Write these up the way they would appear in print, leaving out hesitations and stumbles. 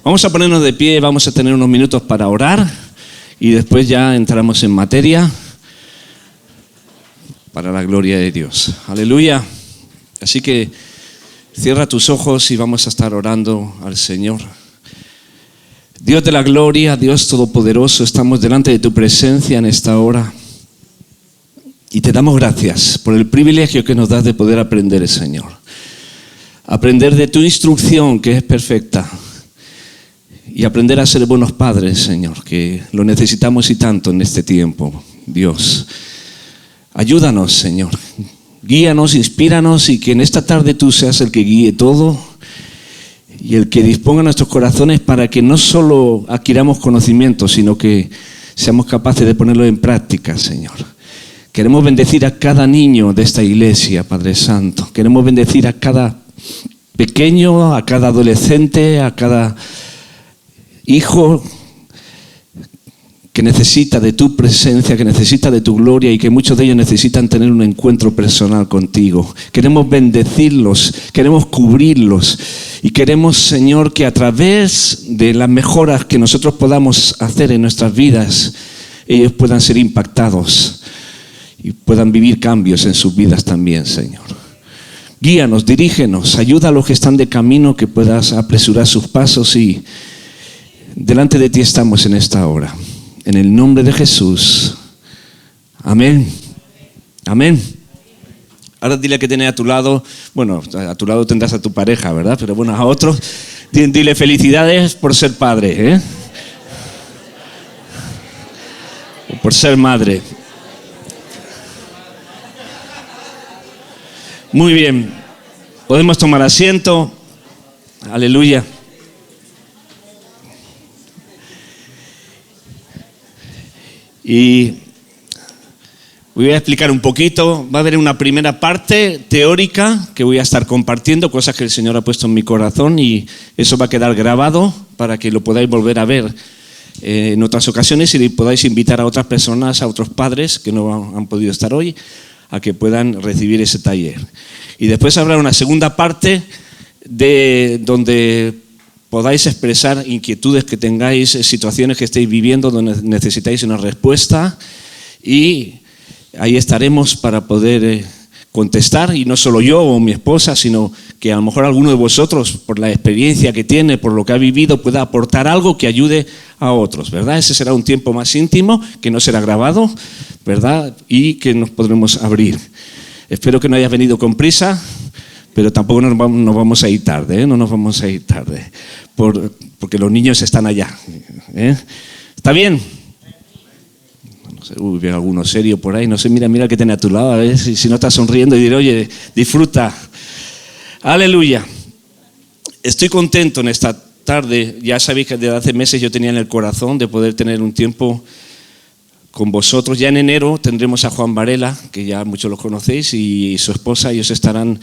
Vamos a ponernos de pie, vamos a tener unos minutos para orar y después ya entramos en materia para la gloria de Dios. Aleluya. Así que cierra tus ojos y vamos a estar orando al Señor. Dios de la gloria, Dios todopoderoso, estamos delante de tu presencia en esta hora y te damos gracias por el privilegio que nos das de poder aprender, Señor. Aprender de tu instrucción que es perfecta. Y aprender a ser buenos padres, Señor, que lo necesitamos y tanto en este tiempo, Dios. Ayúdanos, Señor. Guíanos, inspíranos y que en esta tarde tú seas el que guíe todo y el que disponga nuestros corazones para que no solo adquiramos conocimiento, sino que seamos capaces de ponerlo en práctica, Señor. Queremos bendecir a cada niño de esta iglesia, Padre Santo. Queremos bendecir a cada pequeño, a cada adolescente, a cada hijo que necesita de tu presencia, que necesita de tu gloria y que muchos de ellos necesitan tener un encuentro personal contigo. Queremos bendecirlos, queremos cubrirlos y queremos, Señor, que a través de las mejoras que nosotros podamos hacer en nuestras vidas, ellos puedan ser impactados y puedan vivir cambios en sus vidas también, Señor. Guíanos, dirígenos, ayuda a los que están de camino, que puedas apresurar sus pasos y delante de ti estamos en esta hora. En el nombre de Jesús. Amén. Amén. Ahora dile que tiene a tu lado, bueno, a tu lado tendrás a tu pareja, ¿verdad? Pero bueno, a otro, dile felicidades por ser padre, o por ser madre. Muy bien. Podemos tomar asiento. Aleluya. Y voy a explicar un poquito. Va a haber una primera parte teórica que voy a estar compartiendo, cosas que el Señor ha puesto en mi corazón, y eso va a quedar grabado para que lo podáis volver a ver en otras ocasiones y podáis invitar a otras personas, a otros padres que no han podido estar hoy, a que puedan recibir ese taller. Y después habrá una segunda parte de donde podáis expresar inquietudes que tengáis, situaciones que estéis viviendo donde necesitáis una respuesta, y ahí estaremos para poder contestar, y no solo yo o mi esposa, sino que a lo mejor alguno de vosotros, por la experiencia que tiene, por lo que ha vivido, pueda aportar algo que ayude a otros, ¿verdad? Ese será un tiempo más íntimo, que no será grabado, ¿verdad? Y que nos podremos abrir. Espero que no hayas venido con prisa, pero tampoco nos vamos a ir tarde, no nos vamos a ir tarde, porque los niños están allá. ¿Está bien? No sé, ve alguno serio por ahí, no sé, mira el que tiene a tu lado, a ver si no estás sonriendo y diré, oye, disfruta. Aleluya. Estoy contento en esta tarde. Ya sabéis que desde hace meses yo tenía en el corazón de poder tener un tiempo con vosotros. Ya en enero tendremos a Juan Varela, que ya muchos los conocéis, y su esposa. Ellos estarán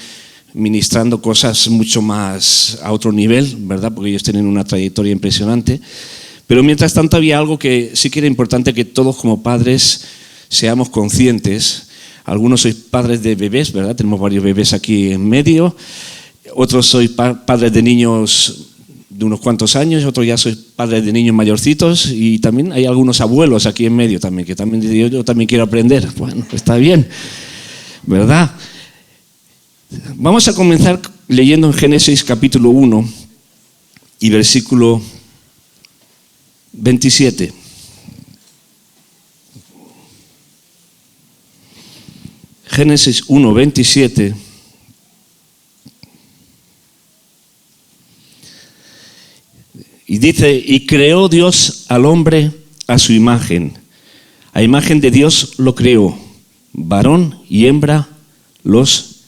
ministrando cosas mucho más a otro nivel, ¿verdad? Porque ellos tienen una trayectoria impresionante. Pero mientras tanto había algo que sí que era importante que todos como padres seamos conscientes. Algunos sois padres de bebés, ¿verdad? Tenemos varios bebés aquí en medio. Otros sois padres de niños de unos cuantos años, otros ya sois padres de niños mayorcitos, y también hay algunos abuelos aquí en medio también, que también yo también quiero aprender. Bueno, está bien, ¿verdad? Vamos a comenzar leyendo en Génesis capítulo 1 y versículo 27. Génesis 1, 27. Y dice, y creó Dios al hombre a su imagen. A imagen de Dios lo creó. Varón y hembra los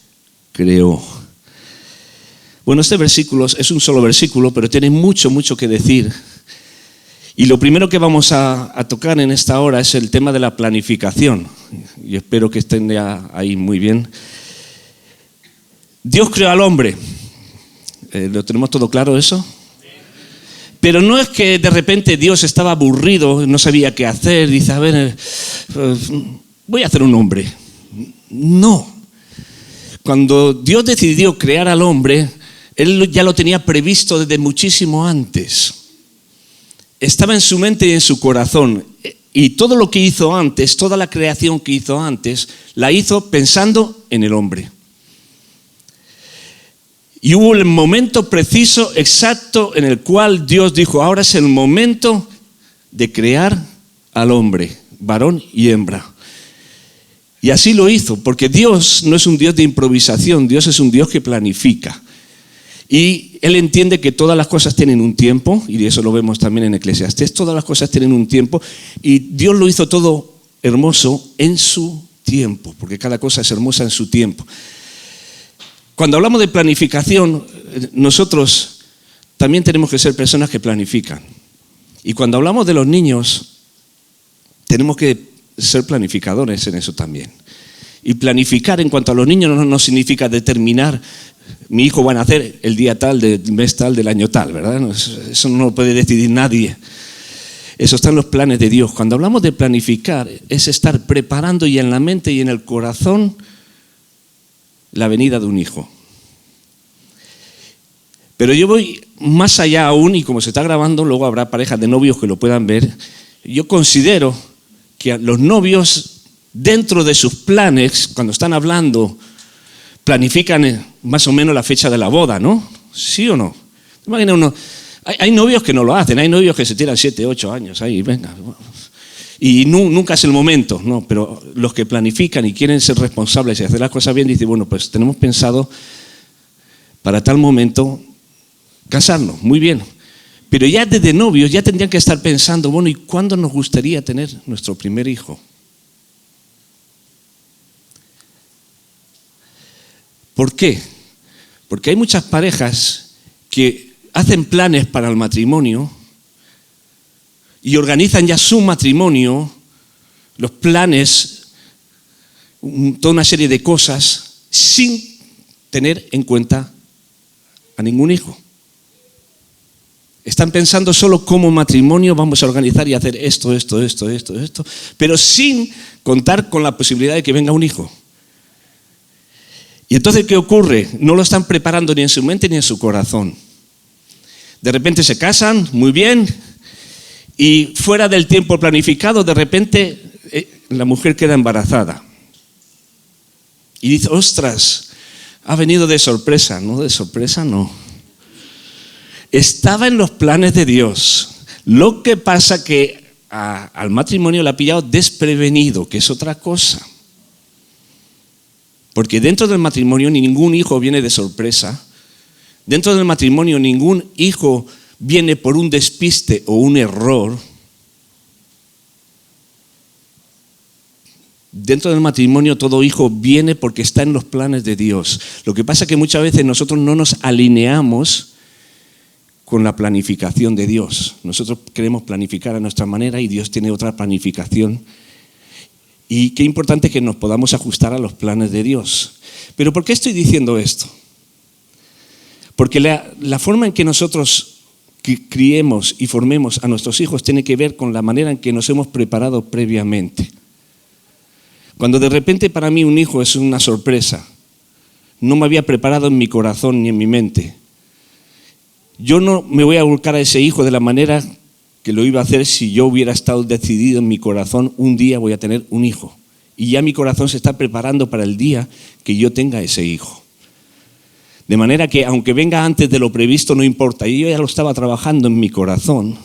creó. Bueno, este versículo es un solo versículo, pero tiene mucho que decir. Y lo primero que vamos a tocar en esta hora es el tema de la planificación. Y espero que estén ya ahí muy bien. Dios creó al hombre. ¿Lo tenemos todo claro eso? Pero no es que de repente Dios estaba aburrido, no sabía qué hacer, dice, a ver, voy a hacer un hombre. No. Cuando Dios decidió crear al hombre, Él ya lo tenía previsto desde muchísimo antes. Estaba en su mente y en su corazón. Y todo lo que hizo antes, toda la creación que hizo antes, la hizo pensando en el hombre. Y hubo el momento preciso, exacto, en el cual Dios dijo, ahora es el momento de crear al hombre, varón y hembra. Y así lo hizo, porque Dios no es un Dios de improvisación, Dios es un Dios que planifica. Y Él entiende que todas las cosas tienen un tiempo, y eso lo vemos también en Eclesiastés, todas las cosas tienen un tiempo, y Dios lo hizo todo hermoso en su tiempo, porque cada cosa es hermosa en su tiempo. Cuando hablamos de planificación, nosotros también tenemos que ser personas que planifican. Y cuando hablamos de los niños, tenemos que ser planificadores en eso también. Y planificar en cuanto a los niños no significa determinar, mi hijo va a nacer el día tal, del mes tal, del año tal, ¿verdad? Eso no lo puede decidir nadie. Eso está en los planes de Dios. Cuando hablamos de planificar, es estar preparando y en la mente y en el corazón la venida de un hijo. Pero yo voy más allá aún, y como se está grabando, luego habrá parejas de novios que lo puedan ver. Yo considero que los novios, dentro de sus planes, cuando están hablando, planifican más o menos la fecha de la boda, ¿no? ¿Sí o no? Imagina uno, hay novios que no lo hacen, hay novios que se tiran 7, 8 años, ahí, venga. Y nunca es el momento, no, pero los que planifican y quieren ser responsables y hacer las cosas bien, dicen, bueno, pues tenemos pensado para tal momento casarnos, muy bien. Pero ya desde novios ya tendrían que estar pensando, bueno, ¿y cuándo nos gustaría tener nuestro primer hijo? ¿Por qué? Porque hay muchas parejas que hacen planes para el matrimonio y organizan ya su matrimonio, los planes, toda una serie de cosas, sin tener en cuenta a ningún hijo. Están pensando solo como matrimonio vamos a organizar y hacer esto, pero sin contar con la posibilidad de que venga un hijo. Y entonces, ¿qué ocurre? No lo están preparando ni en su mente ni en su corazón. De repente se casan, muy bien, y fuera del tiempo planificado, de repente la mujer queda embarazada. Y dice, ostras, ha venido de sorpresa. No, de sorpresa no. Estaba en los planes de Dios. Lo que pasa que al matrimonio le ha pillado desprevenido, que es otra cosa. Porque dentro del matrimonio ningún hijo viene de sorpresa. Dentro del matrimonio ningún hijo viene por un despiste o un error. Dentro del matrimonio todo hijo viene porque está en los planes de Dios. Lo que pasa es que muchas veces nosotros no nos alineamos con la planificación de Dios. Nosotros queremos planificar a nuestra manera y Dios tiene otra planificación. Y qué importante que nos podamos ajustar a los planes de Dios. ¿Pero por qué estoy diciendo esto? Porque la forma en que nosotros criemos y formemos a nuestros hijos tiene que ver con la manera en que nos hemos preparado previamente. Cuando de repente para mí un hijo es una sorpresa, no me había preparado en mi corazón ni en mi mente. Yo no me voy a volcar a ese hijo de la manera que lo iba a hacer si yo hubiera estado decidido en mi corazón, un día voy a tener un hijo. Y ya mi corazón se está preparando para el día que yo tenga ese hijo. De manera que aunque venga antes de lo previsto no importa, yo ya lo estaba trabajando en mi corazón.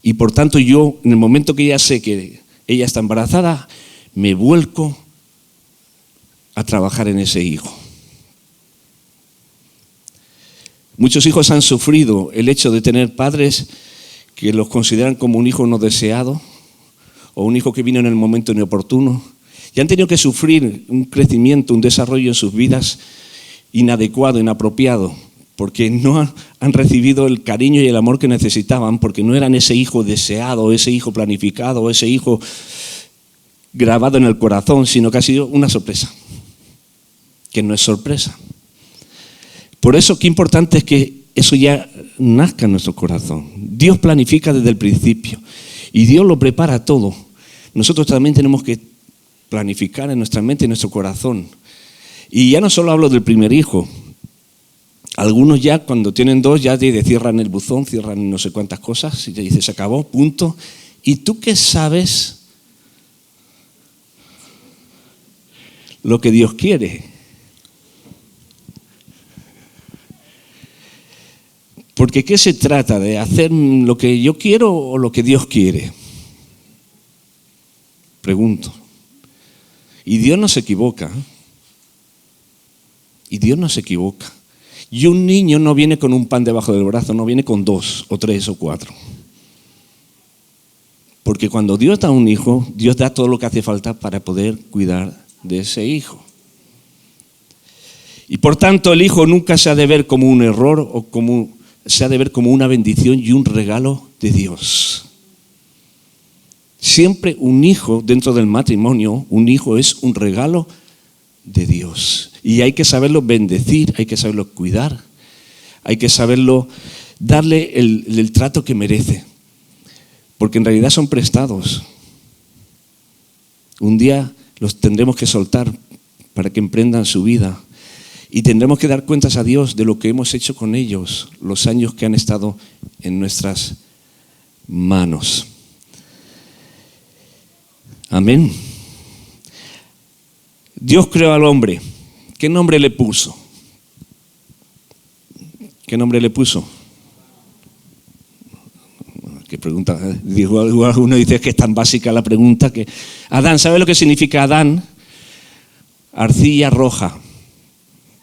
Y por tanto yo, en el momento que ya sé que ella está embarazada, me vuelco a trabajar en ese hijo. Muchos hijos han sufrido el hecho de tener padres que los consideran como un hijo no deseado o un hijo que vino en el momento inoportuno y han tenido que sufrir un crecimiento, un desarrollo en sus vidas inadecuado, inapropiado, porque no han recibido el cariño y el amor que necesitaban, porque no eran ese hijo deseado, ese hijo planificado, ese hijo grabado en el corazón, sino que ha sido una sorpresa, que no es sorpresa. Por eso qué importante es que eso ya nazca en nuestro corazón. Dios planifica desde el principio y Dios lo prepara todo. Nosotros también tenemos que planificar en nuestra mente y en nuestro corazón. Y ya no solo hablo del primer hijo. Algunos ya cuando tienen 2 ya cierran el buzón, cierran no sé cuántas cosas y te dices, se acabó, punto. ¿Y tú qué sabes lo que Dios quiere? Porque ¿qué se trata? ¿De hacer lo que yo quiero o lo que Dios quiere? Pregunto. Y Dios no se equivoca. Y Dios no se equivoca. Y un niño no viene con un pan debajo del brazo, no viene con 2 o 3 o 4. Porque cuando Dios da un hijo, Dios da todo lo que hace falta para poder cuidar de ese hijo. Y por tanto el hijo nunca se ha de ver como un error se ha de ver como una bendición y un regalo de Dios. Siempre un hijo dentro del matrimonio, un hijo es un regalo de Dios. Y hay que saberlo bendecir, hay que saberlo cuidar, hay que saberlo darle el trato que merece. Porque en realidad son prestados. Un día los tendremos que soltar para que emprendan su vida. Y tendremos que dar cuentas a Dios de lo que hemos hecho con ellos, los años que han estado en nuestras manos. Amén. Dios creó al hombre. ¿Qué nombre le puso? ¿Qué nombre le puso? ¿Qué pregunta? Digo, alguno dice que es tan básica la pregunta que... Adán, ¿sabe lo que significa Adán? Arcilla roja.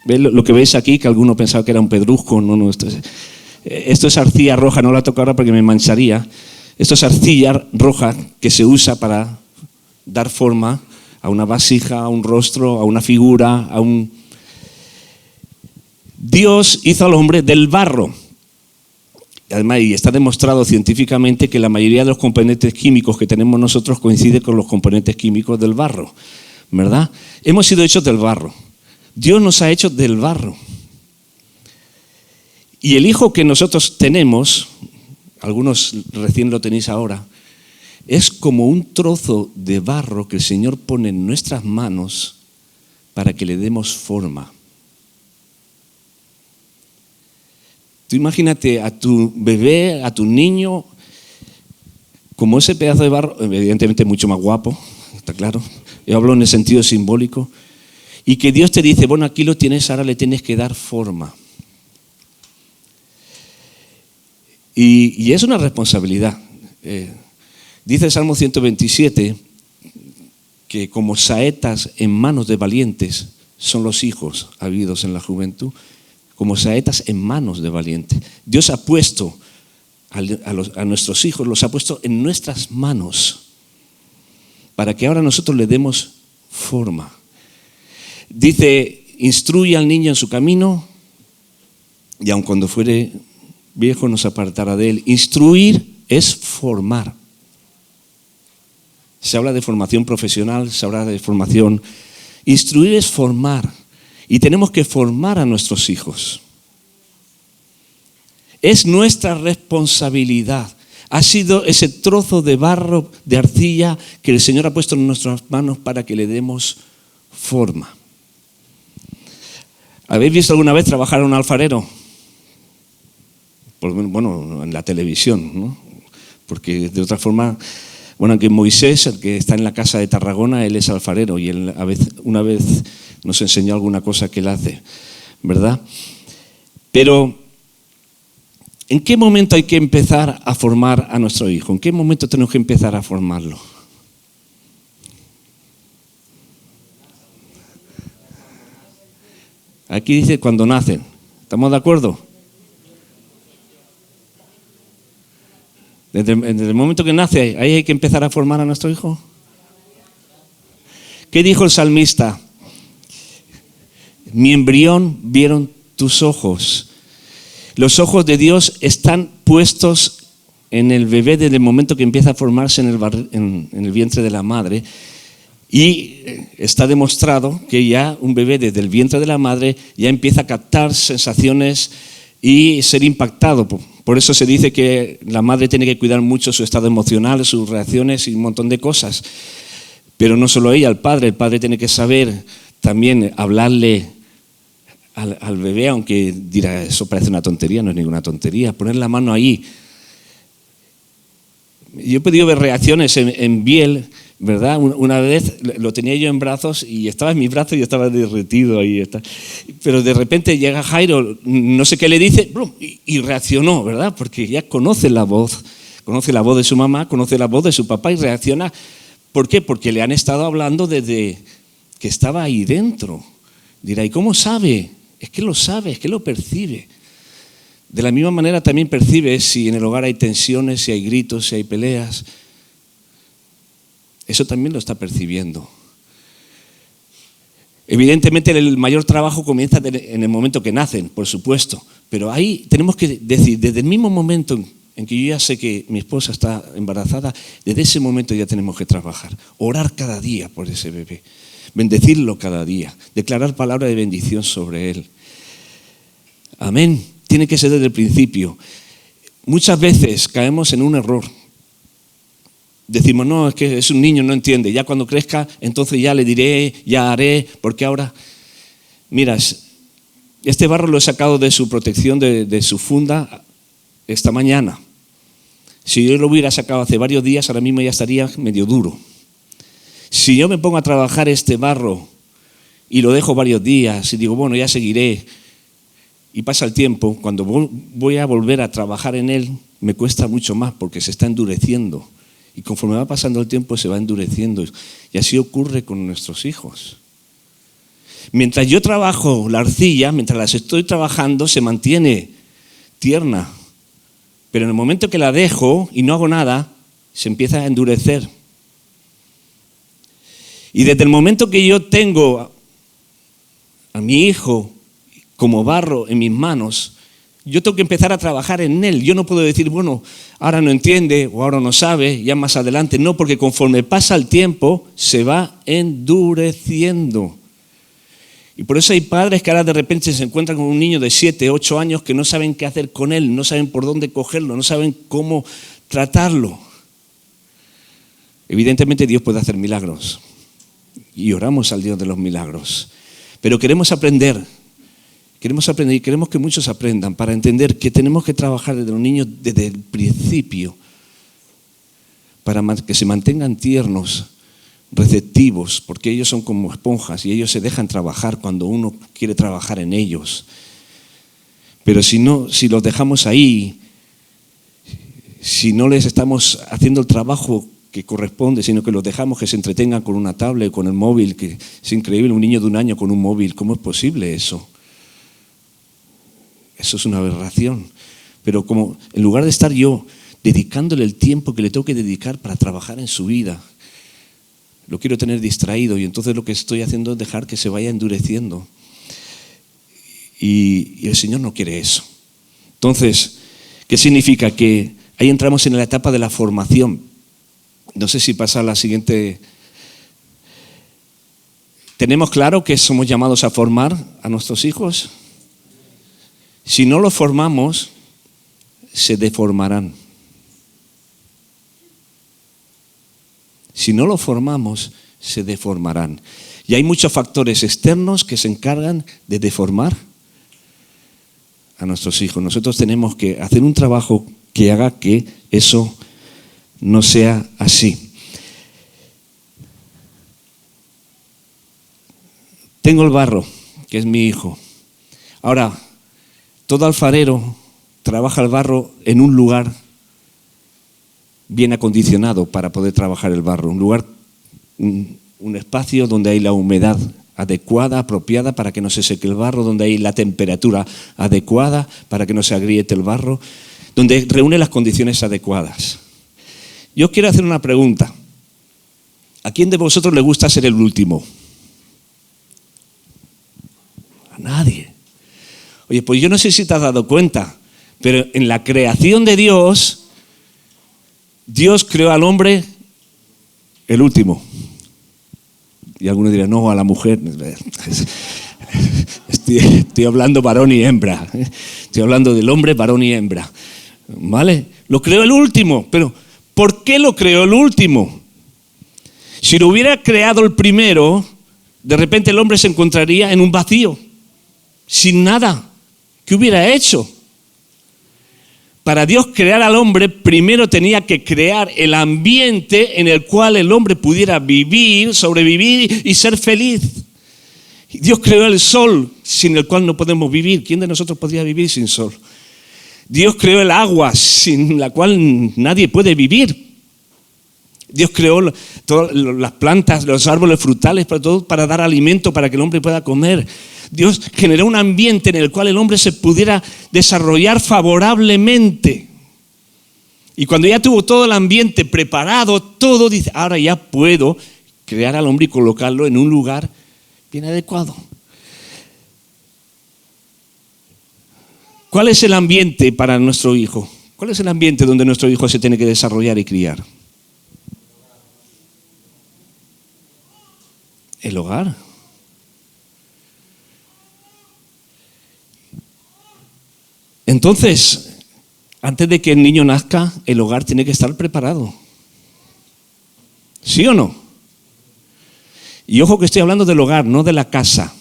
¿Ves lo que veis aquí? Que alguno pensaba que era un pedrusco. No, esto es arcilla roja, no la toco ahora porque me mancharía. Esto es arcilla roja que se usa para dar forma a una vasija, a un rostro, a una figura, Dios hizo al hombre del barro. Además, y está demostrado científicamente que la mayoría de los componentes químicos que tenemos nosotros coincide con los componentes químicos del barro, ¿verdad? Hemos sido hechos del barro. Dios nos ha hecho del barro. Y el hijo que nosotros tenemos, algunos recién lo tenéis ahora, es como un trozo de barro que el Señor pone en nuestras manos para que le demos forma. Tú imagínate a tu bebé, a tu niño, como ese pedazo de barro, evidentemente mucho más guapo, está claro. Yo hablo en el sentido simbólico. Y que Dios te dice, bueno, aquí lo tienes, ahora le tienes que dar forma. Y es una responsabilidad. Dice el Salmo 127 que como saetas en manos de valientes son los hijos habidos en la juventud, como saetas en manos de valientes. Dios ha puesto a nuestros hijos, los ha puesto en nuestras manos para que ahora nosotros le demos forma. Dice, instruye al niño en su camino y aun cuando fuere viejo no se apartará de él. Instruir es formar. Se habla de formación profesional, se habla de formación. Instruir es formar. Y tenemos que formar a nuestros hijos. Es nuestra responsabilidad. Ha sido ese trozo de barro, de arcilla, que el Señor ha puesto en nuestras manos para que le demos forma. ¿Habéis visto alguna vez trabajar a un alfarero? Bueno, en la televisión, ¿no? Porque de otra forma, bueno, aunque Moisés, el que está en la casa de Tarragona, él es alfarero y él una vez nos enseñó alguna cosa que él hace, ¿verdad? Pero, ¿en qué momento hay que empezar a formar a nuestro hijo? ¿En qué momento tenemos que empezar a formarlo? Aquí dice cuando nacen. ¿Estamos de acuerdo? Desde el momento que nace, ahí hay que empezar a formar a nuestro hijo. ¿Qué dijo el salmista? Mi embrión vieron tus ojos. Los ojos de Dios están puestos en el bebé desde el momento que empieza a formarse en el vientre de la madre. Y está demostrado que ya un bebé desde el vientre de la madre ya empieza a captar sensaciones y ser impactado. Por eso se dice que la madre tiene que cuidar mucho su estado emocional, sus reacciones y un montón de cosas. Pero no solo ella, el padre tiene que saber también hablarle al bebé, aunque dirá, eso parece una tontería, no es ninguna tontería, poner la mano ahí. Yo he podido ver reacciones en Biel, ¿verdad? Una vez lo tenía yo en brazos y estaba en mis brazos y estaba derretido ahí. Pero de repente llega Jairo, no sé qué le dice, y reaccionó, ¿verdad? Porque ya conoce la voz de su mamá, conoce la voz de su papá y reacciona. ¿Por qué? Porque le han estado hablando desde que estaba ahí dentro. Dirá, ¿y cómo sabe? Es que lo sabe, es que lo percibe. De la misma manera también percibe si en el hogar hay tensiones, si hay gritos, si hay peleas. Eso también lo está percibiendo. Evidentemente el mayor trabajo comienza en el momento que nacen, por supuesto. Pero ahí tenemos que decir, desde el mismo momento en que yo ya sé que mi esposa está embarazada, desde ese momento ya tenemos que trabajar. Orar cada día por ese bebé. Bendecirlo cada día. Declarar palabra de bendición sobre él. Amén. Tiene que ser desde el principio. Muchas veces caemos en un error. Decimos, no, es que es un niño, no entiende. Ya cuando crezca, entonces ya le diré, ya haré, porque ahora... Mira, este barro lo he sacado de su protección, de su funda, esta mañana. Si yo lo hubiera sacado hace varios días, ahora mismo ya estaría medio duro. Si yo me pongo a trabajar este barro y lo dejo varios días y digo, bueno, ya seguiré, y pasa el tiempo, cuando voy a volver a trabajar en él, me cuesta mucho más porque se está endureciendo. Y conforme va pasando el tiempo se va endureciendo. Y así ocurre con nuestros hijos. Mientras yo trabajo la arcilla, mientras las estoy trabajando, se mantiene tierna. Pero en el momento que la dejo y no hago nada, se empieza a endurecer. Y desde el momento que yo tengo a mi hijo como barro en mis manos, yo tengo que empezar a trabajar en él. Yo no puedo decir, bueno, ahora no entiende o ahora no sabe, ya más adelante. No, porque conforme pasa el tiempo, se va endureciendo. Y por eso hay padres que ahora de repente se encuentran con un niño de 7, 8 años que no saben qué hacer con él, no saben por dónde cogerlo, no saben cómo tratarlo. Evidentemente Dios puede hacer milagros. Y oramos al Dios de los milagros. Pero queremos aprender y queremos que muchos aprendan para entender que tenemos que trabajar desde los niños desde el principio para que se mantengan tiernos, receptivos, porque ellos son como esponjas y ellos se dejan trabajar cuando uno quiere trabajar en ellos. Pero si los dejamos ahí, si no les estamos haciendo el trabajo que corresponde, sino que los dejamos que se entretengan con una tablet, con el móvil, que es increíble, un niño de 1 año con un móvil, ¿cómo es posible eso? Eso es una aberración. Pero como en lugar de estar yo dedicándole el tiempo que le tengo que dedicar para trabajar en su vida, lo quiero tener distraído y entonces lo que estoy haciendo es dejar que se vaya endureciendo. Y el Señor no quiere eso. Entonces, ¿qué significa? Que ahí entramos en la etapa de la formación. No sé si pasa a la siguiente. ¿Tenemos claro que somos llamados a formar a nuestros hijos? Si no los formamos, se deformarán. Si no los formamos, se deformarán. Y hay muchos factores externos que se encargan de deformar a nuestros hijos. Nosotros tenemos que hacer un trabajo que haga que eso no sea así. Tengo el barro, que es mi hijo. Ahora, todo alfarero trabaja el barro en un lugar bien acondicionado para poder trabajar el barro. Un lugar, un espacio donde hay la humedad adecuada, apropiada para que no se seque el barro, donde hay la temperatura adecuada para que no se agriete el barro, donde reúne las condiciones adecuadas. Yo quiero hacer una pregunta. ¿A quién de vosotros le gusta ser el último? A nadie. Oye, pues yo no sé si te has dado cuenta, pero en la creación de Dios, Dios creó al hombre el último. Y algunos dirán, no, a la mujer. Estoy hablando varón y hembra. Estoy hablando del hombre, varón y hembra. ¿Vale? Lo creó el último, pero ¿por qué lo creó el último? Si lo hubiera creado el primero, De repente el hombre se encontraría en un vacío, sin nada. ¿Qué hubiera hecho? Para Dios crear al hombre, primero tenía que crear el ambiente en el cual el hombre pudiera vivir, sobrevivir y ser feliz. Dios creó el sol, sin el cual no podemos vivir. ¿Quién de nosotros podría vivir sin sol? Dios creó el agua, sin la cual nadie puede vivir. Dios creó todas las plantas, los árboles frutales, para dar alimento, para que el hombre pueda comer. Dios generó un ambiente en el cual el hombre se pudiera desarrollar favorablemente. Y cuando ya tuvo todo el ambiente preparado, todo, dice, ahora ya puedo crear al hombre y colocarlo en un lugar bien adecuado. ¿Cuál es el ambiente para nuestro hijo? ¿Cuál es el ambiente donde nuestro hijo se tiene que desarrollar y criar? El hogar. Entonces, antes de que el niño nazca, el hogar tiene que estar preparado. ¿Sí o no? Y ojo que estoy hablando del hogar, no de la casa.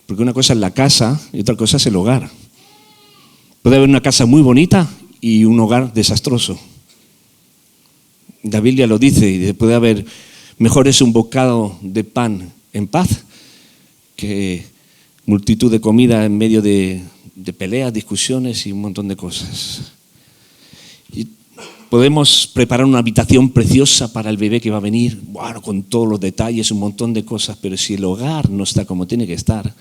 Porque una cosa es la casa y otra cosa es el hogar. Puede haber una casa muy bonita y un hogar desastroso. La Biblia lo dice, y puede haber, mejor es un bocado de pan en paz que multitud de comida en medio de peleas, discusiones y un montón de cosas. Y podemos preparar una habitación preciosa para el bebé que va a venir, bueno, con todos los detalles, un montón de cosas, pero si el hogar no está como tiene que estar,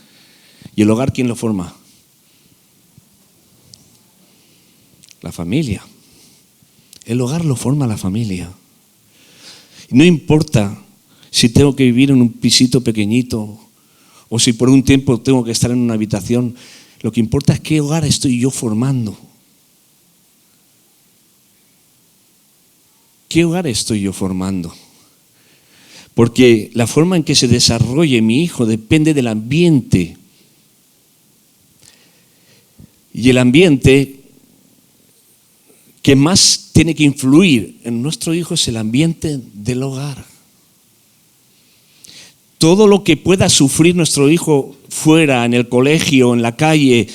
¿y el hogar quién lo forma? La familia. El hogar lo forma la familia. No importa si tengo que vivir en un pisito pequeñito o si por un tiempo tengo que estar en una habitación. Lo que importa es qué hogar estoy yo formando. ¿Qué hogar estoy yo formando? Porque la forma en que se desarrolle mi hijo depende del ambiente. Y el ambiente que más tiene que influir en nuestro hijo es el ambiente del hogar. Todo lo que pueda sufrir nuestro hijo fuera, en el colegio, en la calle,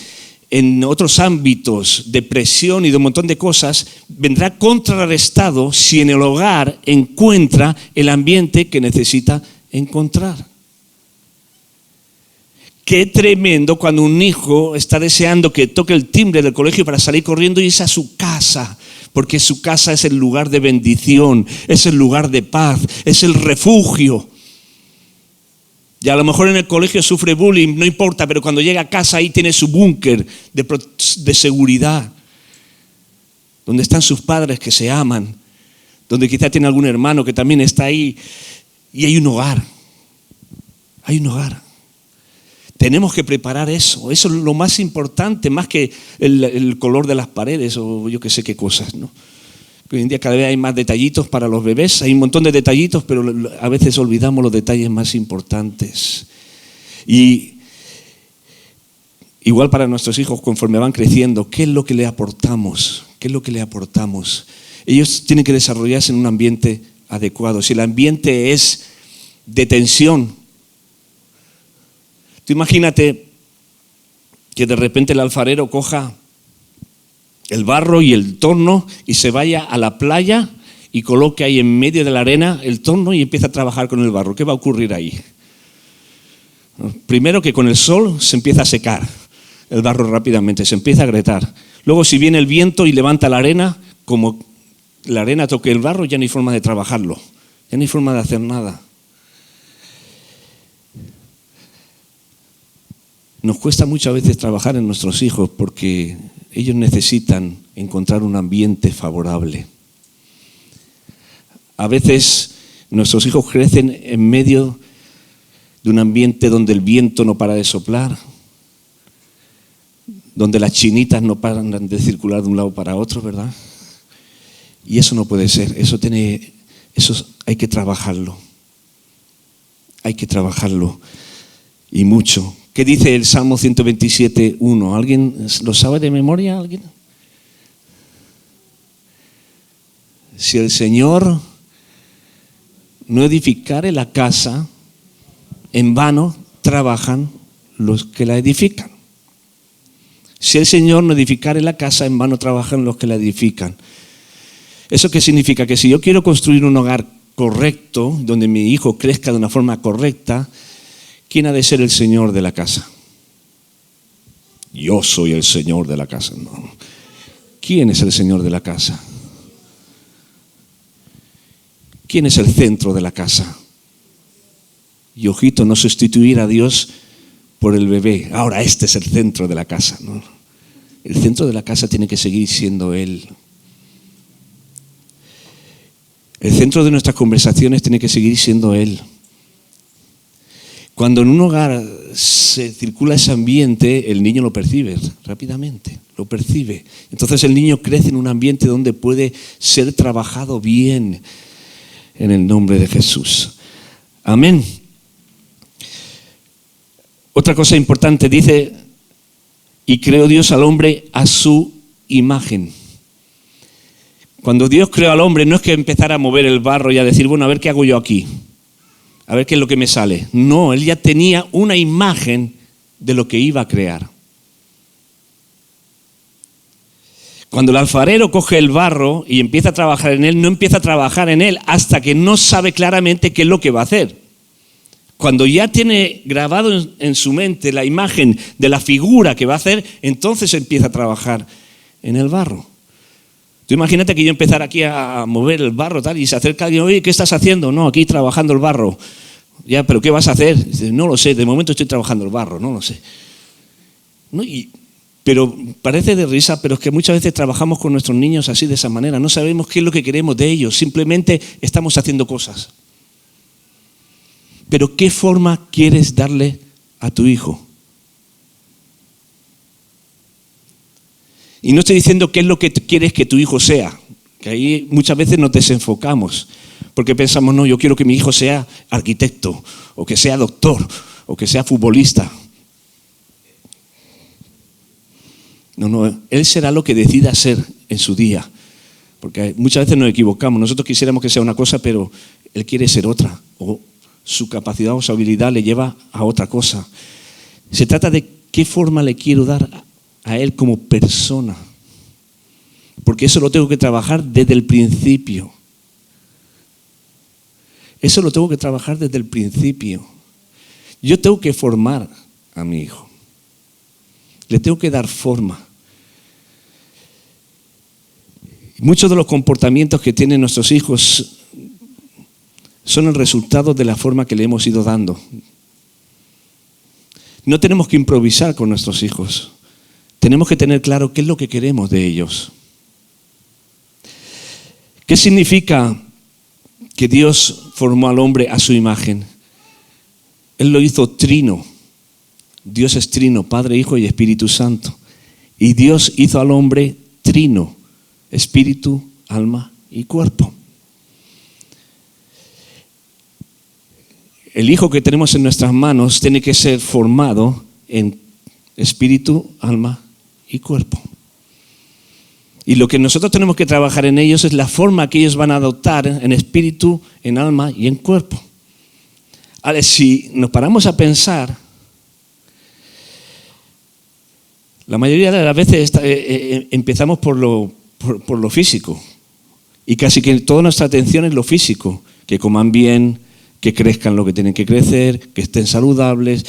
en otros ámbitos, depresión y de un montón de cosas, vendrá contrarrestado si en el hogar encuentra el ambiente que necesita encontrar. Qué tremendo cuando un hijo está deseando que toque el timbre del colegio para salir corriendo y irse a su casa, porque su casa es el lugar de bendición, es el lugar de paz, es el refugio. Y a lo mejor en el colegio sufre bullying, no importa, pero cuando llega a casa ahí tiene su búnker de seguridad, donde están sus padres que se aman, donde quizá tiene algún hermano que también está ahí, y hay un hogar. Hay un hogar. Tenemos que preparar eso. Eso es lo más importante, más que el color de las paredes o yo qué sé qué cosas, ¿no? Hoy en día cada vez hay más detallitos para los bebés, hay un montón de detallitos, pero a veces olvidamos los detalles más importantes. Y igual para nuestros hijos, conforme van creciendo, ¿qué es lo que le aportamos? ¿Qué es lo que le aportamos? Ellos tienen que desarrollarse en un ambiente adecuado. Si el ambiente es de tensión, tú imagínate que de repente el alfarero coja el barro y el torno y se vaya a la playa y coloque ahí en medio de la arena el torno y empieza a trabajar con el barro. ¿Qué va a ocurrir ahí? Primero que con el sol se empieza a secar el barro rápidamente, se empieza a agrietar. Luego si viene el viento y levanta la arena, como la arena toque el barro, ya no hay forma de trabajarlo, ya no hay forma de hacer nada. Nos cuesta muchas veces trabajar en nuestros hijos porque ellos necesitan encontrar un ambiente favorable. A veces nuestros hijos crecen en medio de un ambiente donde el viento no para de soplar, donde las chinitas no paran de circular de un lado para otro, ¿verdad? Y eso no puede ser, eso hay que trabajarlo. Hay que trabajarlo y mucho. ¿Qué dice el Salmo 127:1? ¿Alguien lo sabe de memoria? ¿Alguien? Si el Señor no edificare la casa, en vano trabajan los que la edifican. Si el Señor no edificare la casa, en vano trabajan los que la edifican. ¿Eso qué significa? Que si yo quiero construir un hogar correcto, donde mi hijo crezca de una forma correcta, ¿quién ha de ser el Señor de la casa? Yo soy el Señor de la casa. No. ¿Quién es el Señor de la casa? ¿Quién es el centro de la casa? Y ojito, no sustituir a Dios por el bebé. Ahora este es el centro de la casa, ¿no? El centro de la casa tiene que seguir siendo Él. El centro de nuestras conversaciones tiene que seguir siendo Él. Cuando en un hogar se circula ese ambiente, el niño lo percibe rápidamente, lo percibe. Entonces el niño crece en un ambiente donde puede ser trabajado bien en el nombre de Jesús. Amén. Otra cosa importante, dice, y creó Dios al hombre a su imagen. Cuando Dios creó al hombre, no es que empezara a mover el barro y a decir, bueno, a ver qué hago yo aquí, a ver qué es lo que me sale. No, Él ya tenía una imagen de lo que iba a crear. Cuando el alfarero coge el barro y empieza a trabajar en él, no empieza a trabajar en él hasta que no sabe claramente qué es lo que va a hacer. Cuando ya tiene grabado en su mente la imagen de la figura que va a hacer, entonces empieza a trabajar en el barro. Tú imagínate que yo empezara aquí a mover el barro tal, y se acerca alguien, oye, ¿qué estás haciendo? No, aquí trabajando el barro. Ya, ¿pero qué vas a hacer? Dice, no lo sé, de momento estoy trabajando el barro, no lo sé. No, pero parece de risa, pero es que muchas veces trabajamos con nuestros niños así, de esa manera. No sabemos qué es lo que queremos de ellos, simplemente estamos haciendo cosas. Pero ¿qué forma quieres darle a tu hijo? Y no estoy diciendo qué es lo que quieres que tu hijo sea, que ahí muchas veces nos desenfocamos, porque pensamos, no, yo quiero que mi hijo sea arquitecto, o que sea doctor, o que sea futbolista. No, él será lo que decida ser en su día, porque muchas veces nos equivocamos. Nosotros quisiéramos que sea una cosa, pero él quiere ser otra, o su capacidad o su habilidad le lleva a otra cosa. Se trata de qué forma le quiero dar a él como persona, porque eso lo tengo que trabajar desde el principio. Eso lo tengo que trabajar desde el principio. Yo tengo que formar a mi hijo, le tengo que dar forma. Muchos de los comportamientos que tienen nuestros hijos son el resultado de la forma que le hemos ido dando. No tenemos que improvisar con nuestros hijos. Tenemos que tener claro qué es lo que queremos de ellos. ¿Qué significa que Dios formó al hombre a su imagen? Él lo hizo trino. Dios es trino, Padre, Hijo y Espíritu Santo. Y Dios hizo al hombre trino, espíritu, alma y cuerpo. El hijo que tenemos en nuestras manos tiene que ser formado en espíritu, alma y cuerpo. Y lo que nosotros tenemos que trabajar en ellos es la forma que ellos van a adoptar en espíritu, en alma y en cuerpo. Ahora, si nos paramos a pensar, la mayoría de las veces empezamos por lo físico. Y casi que toda nuestra atención es lo físico. Que coman bien, que crezcan lo que tienen que crecer, que estén saludables.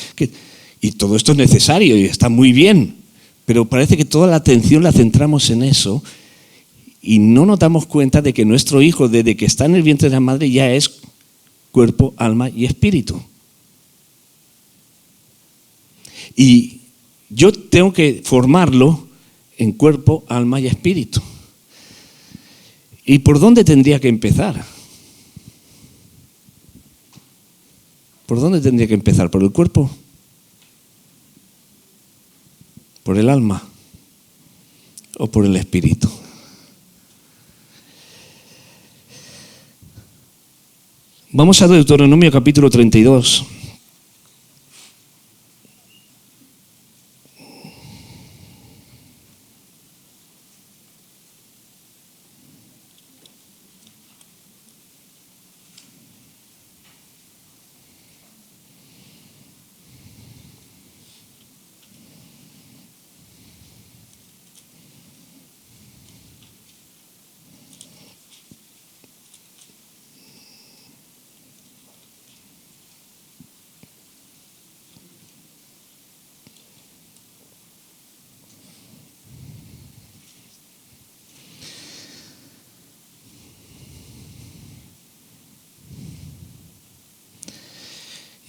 Y todo esto es necesario y está muy bien. Pero parece que toda la atención la centramos en eso y no nos damos cuenta de que nuestro hijo, desde que está en el vientre de la madre, ya es cuerpo, alma y espíritu. Y yo tengo que formarlo en cuerpo, alma y espíritu. ¿Y por dónde tendría que empezar? ¿Por dónde tendría que empezar? ¿Por el cuerpo? ¿Por el alma? ¿O por el espíritu? Vamos a Deuteronomio capítulo 32.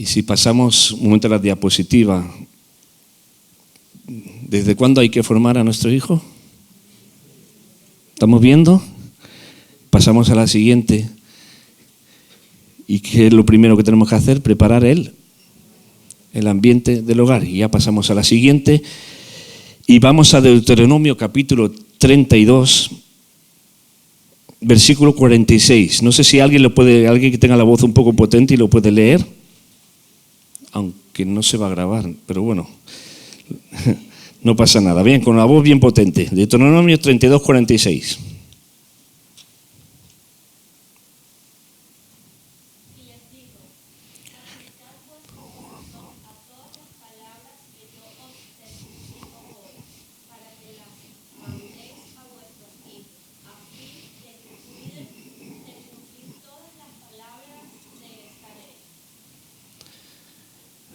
Y si pasamos un momento a la diapositiva, ¿desde cuándo hay que formar a nuestro hijo? ¿Estamos viendo? Pasamos a la siguiente. ¿Y qué es lo primero que tenemos que hacer? Preparar el ambiente del hogar. Y ya pasamos a la siguiente. Y vamos a Deuteronomio capítulo 32, versículo 46. No sé si alguien que tenga la voz un poco potente y lo puede leer, aunque no se va a grabar, pero bueno, no pasa nada. Bien, con la voz bien potente. Deuteronomio 32, 46.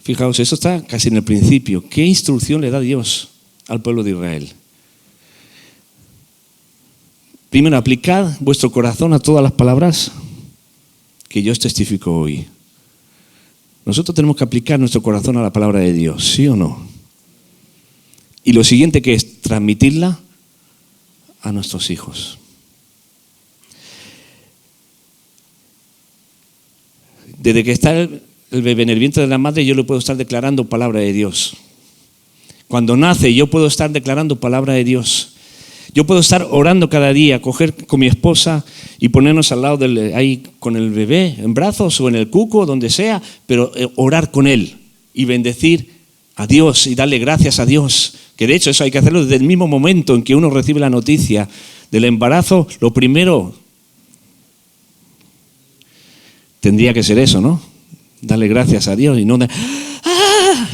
Fijaos, eso está casi en el principio. ¿Qué instrucción le da Dios al pueblo de Israel? Primero, aplicad vuestro corazón a todas las palabras que yo os testifico hoy. Nosotros tenemos que aplicar nuestro corazón a la palabra de Dios, ¿sí o no? Y lo siguiente que es transmitirla a nuestros hijos. Desde que está el bebé en el vientre de la madre, yo le puedo estar declarando palabra de Dios. Cuando nace, yo puedo estar declarando palabra de Dios. Yo puedo estar orando cada día, coger con mi esposa y ponernos al lado ahí con el bebé, en brazos o en el cuco, donde sea, pero orar con él y bendecir a Dios y darle gracias a Dios. Que de hecho eso hay que hacerlo desde el mismo momento en que uno recibe la noticia del embarazo. Lo primero tendría que ser eso, ¿no? Darle gracias a Dios y no de... ¡Ah!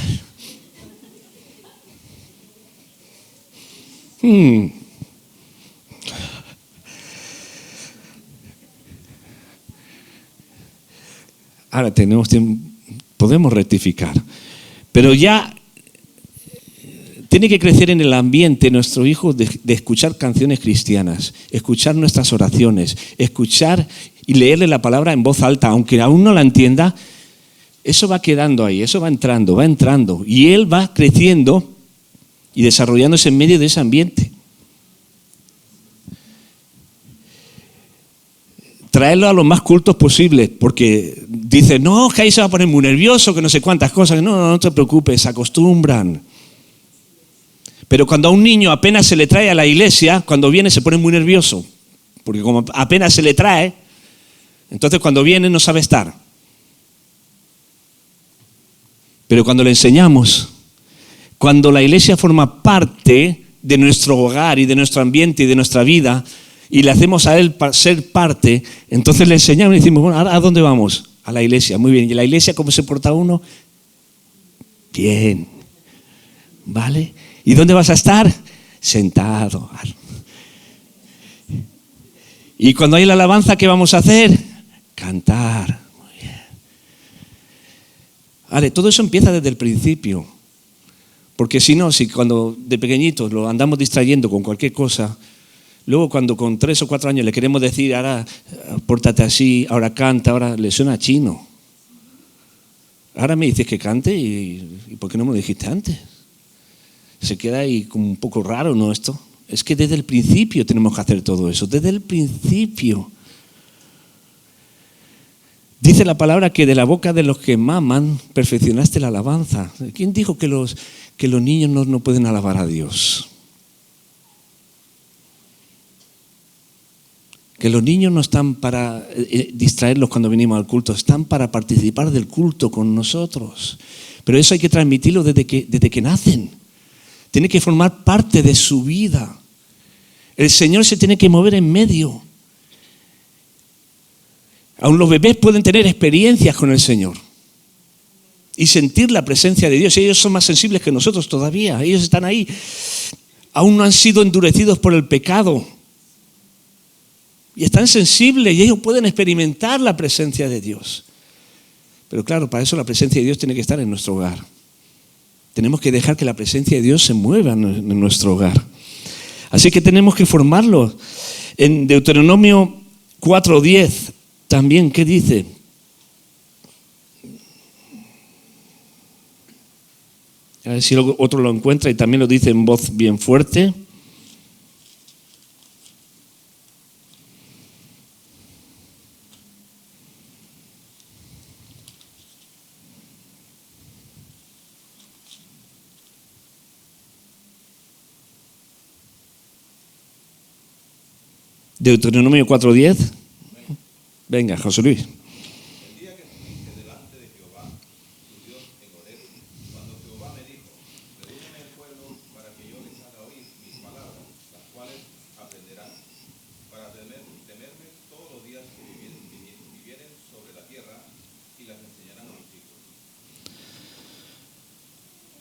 Ahora tenemos tiempo, podemos rectificar, pero ya tiene que crecer en el ambiente nuestro hijo de escuchar canciones cristianas, escuchar nuestras oraciones, escuchar y leerle la palabra en voz alta, aunque aún no la entienda. Eso va quedando ahí, eso va entrando, y él va creciendo y desarrollándose en medio de ese ambiente. Traerlo a los más cultos posibles, porque dice, no, que ahí se va a poner muy nervioso, que no sé cuántas cosas. No te preocupes, se acostumbran. Pero cuando a un niño apenas se le trae a la iglesia, cuando viene se pone muy nervioso, porque como apenas se le trae, entonces cuando viene no sabe estar. Pero cuando le enseñamos, cuando la iglesia forma parte de nuestro hogar y de nuestro ambiente y de nuestra vida, y le hacemos a él ser parte, entonces le enseñamos y decimos, bueno, ¿a dónde vamos? A la iglesia, muy bien. ¿Y la iglesia cómo se porta uno? Bien. ¿Vale? ¿Y dónde vas a estar? Sentado. Y cuando hay la alabanza, ¿qué vamos a hacer? Cantar. Vale, todo eso empieza desde el principio, porque si cuando de pequeñitos lo andamos distrayendo con cualquier cosa, luego cuando con 3 o 4 años le queremos decir, ahora pórtate así, ahora canta, ahora le suena chino. Ahora me dices que cante y ¿por qué no me lo dijiste antes? Se queda ahí como un poco raro, ¿no? Esto es que desde el principio tenemos que hacer todo eso, desde el principio. Dice la palabra que de la boca de los que maman perfeccionaste la alabanza. ¿Quién dijo que los niños no pueden alabar a Dios? Que los niños no están para distraerlos cuando venimos al culto, están para participar del culto con nosotros. Pero eso hay que transmitirlo desde que nacen. Tiene que formar parte de su vida. El Señor se tiene que mover en medio. Aún los bebés pueden tener experiencias con el Señor y sentir la presencia de Dios. Ellos son más sensibles que nosotros todavía. Ellos están ahí. Aún no han sido endurecidos por el pecado. Y están sensibles y ellos pueden experimentar la presencia de Dios. Pero claro, para eso la presencia de Dios tiene que estar en nuestro hogar. Tenemos que dejar que la presencia de Dios se mueva en nuestro hogar. Así que tenemos que formarlo. En Deuteronomio 4:10 también, ¿qué dice? A ver si otro lo encuentra y también lo dice en voz bien fuerte. Deuteronomio 4:10. Venga, José Luis.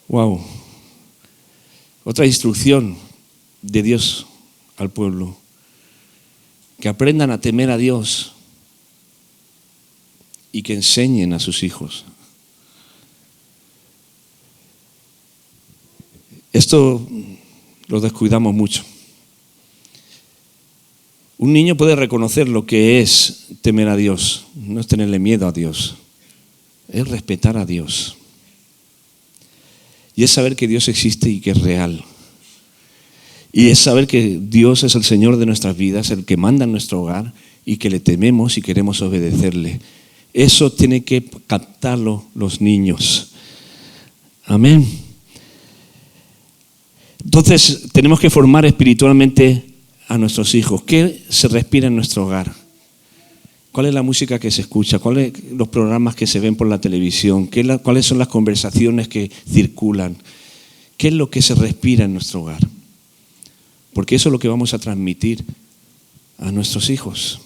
Wow. Otra instrucción de Dios al pueblo. Que aprendan a temer a Dios y que enseñen a sus hijos. Esto lo descuidamos mucho. Un niño puede reconocer lo que es temer a Dios, no es tenerle miedo a Dios, es respetar a Dios. Y es saber que Dios existe y que es real. Y es saber que Dios es el Señor de nuestras vidas, el que manda en nuestro hogar y que le tememos y queremos obedecerle. Eso tiene que captarlo los niños. Amén. Entonces tenemos que formar espiritualmente a nuestros hijos. ¿Qué se respira en nuestro hogar? ¿Cuál es la música que se escucha? ¿Cuáles son los programas que se ven por la televisión? ¿Cuáles son las conversaciones que circulan? ¿Qué es lo que se respira en nuestro hogar? Porque eso es lo que vamos a transmitir a nuestros hijos.